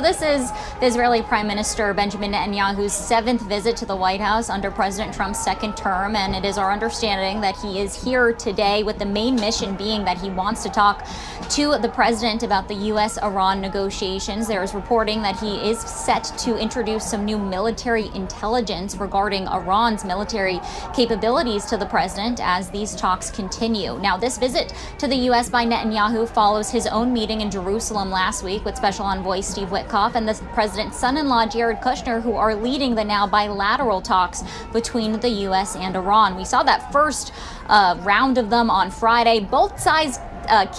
This is the Israeli Prime Minister Benjamin Netanyahu's 7th visit to the White House under President Trump's second term, and it is our understanding that he is here today with the main mission being that he wants to talk to the president about the U.S.-Iran negotiations. There is reporting that he is set to introduce some new military intelligence regarding Iran's military capabilities to the president as these talks continue. Now, this visit to the U.S. by Netanyahu follows his own meeting in Jerusalem last week with Special Envoy Steve Witkoff and the president's son-in-law, Jared Kushner, who are leading the now bilateral talks between the U.S. and Iran. We saw that first round of them on Friday. Both sides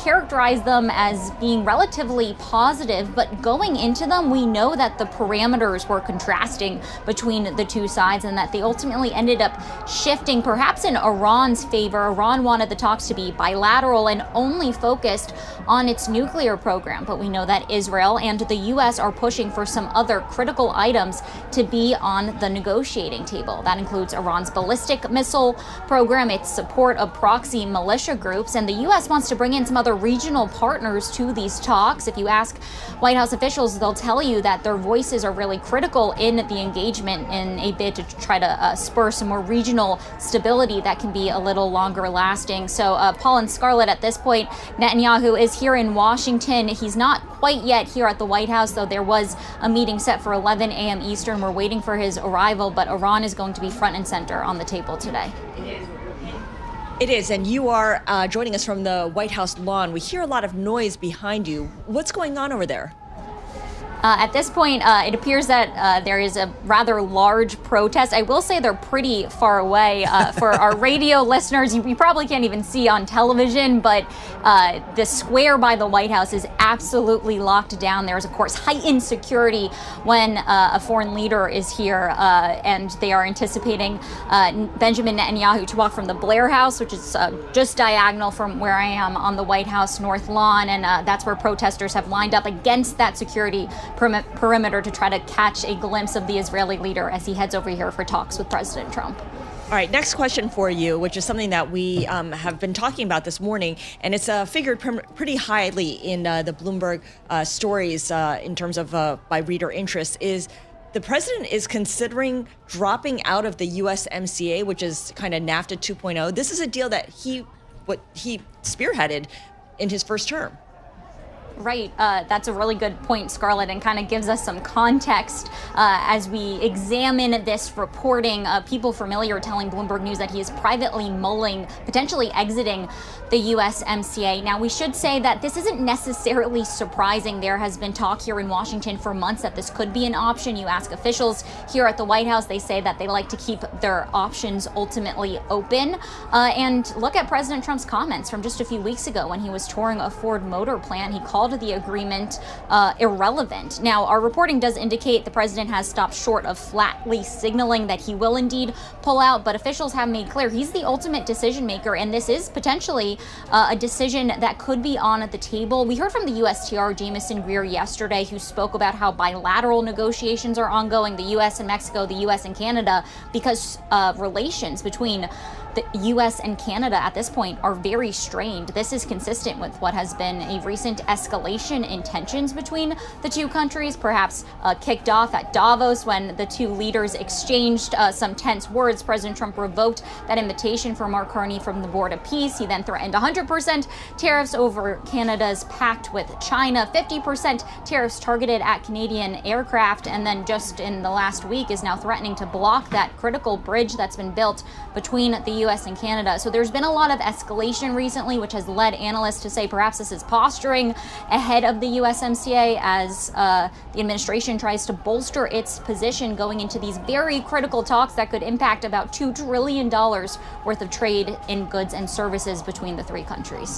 characterize them as being relatively positive, but going into them, we know that the parameters were contrasting between the two sides and that they ultimately ended up shifting perhaps in Iran's favor. Iran wanted the talks to be bilateral and only focused on its nuclear program, but we know that Israel and the U.S. are pushing for some other critical items to be on the negotiating table. That includes Iran's ballistic missile program, its support of proxy militia groups, and the U.S. wants to bring in some other regional partners to these talks. If you ask White House officials, they'll tell you that their voices are really critical in the engagement in a bid to try to spur some more regional stability that can be a little longer lasting. So Paul and Scarlett, at this point, Netanyahu is here in Washington. He's not quite yet here at the White House, though there was a meeting set for 11 a.m. Eastern. We're waiting for his arrival, but Iran is going to be front and center on the table today. It is, and you are joining us from the White House lawn. We hear a lot of noise behind you. What's going on over there? At this point, it appears that there is a rather large protest. I will say they're pretty far away. For our radio listeners, you probably can't even see on television, but the square by the White House is absolutely locked down. There is, of course, heightened security when a foreign leader is here, and they are anticipating Benjamin Netanyahu to walk from the Blair House, which is just diagonal from where I am on the White House North Lawn, and that's where protesters have lined up against that security perimeter to try to catch a glimpse of the Israeli leader as he heads over here for talks with President Trump. All right, next question for you, which is something that we have been talking about this morning, and it's figured pretty highly in the Bloomberg stories in terms of by reader interest, is the president is considering dropping out of the USMCA, which is kind of NAFTA 2.0. This is a deal that he spearheaded in his first term. Right. That's a really good point, Scarlett, and kind of gives us some context as we examine this reporting. People familiar are telling Bloomberg News that he is privately mulling, potentially exiting the USMCA. Now, we should say that this isn't necessarily surprising. There has been talk here in Washington for months that this could be an option. You ask officials here at the White House, they say that they like to keep their options ultimately open. And look at President Trump's comments from just a few weeks ago when he was touring a Ford Motor plant. He called the agreement irrelevant. Now, our reporting does indicate the president has stopped short of flatly signaling that he will indeed pull out, but officials have made clear he's the ultimate decision maker, and this is potentially a decision that could be on the table. We heard from the USTR Jamison Greer yesterday, who spoke about how bilateral negotiations are ongoing, the U.S. and Mexico, the U.S. and Canada, because relations between the U.S. and Canada at this point are very strained. This is consistent with what has been a recent escalation in tensions between the two countries, perhaps kicked off at Davos when the two leaders exchanged some tense words. President Trump revoked that invitation for Mark Carney from the Board of Peace. He then threatened 100% tariffs over Canada's pact with China, 50% tariffs targeted at Canadian aircraft, and then just in the last week is now threatening to block that critical bridge that's been built between the U.S. and Canada. So there's been a lot of escalation recently, which has led analysts to say perhaps this is posturing ahead of the USMCA as the administration tries to bolster its position going into these very critical talks that could impact about $2 trillion worth of trade in goods and services between the three countries.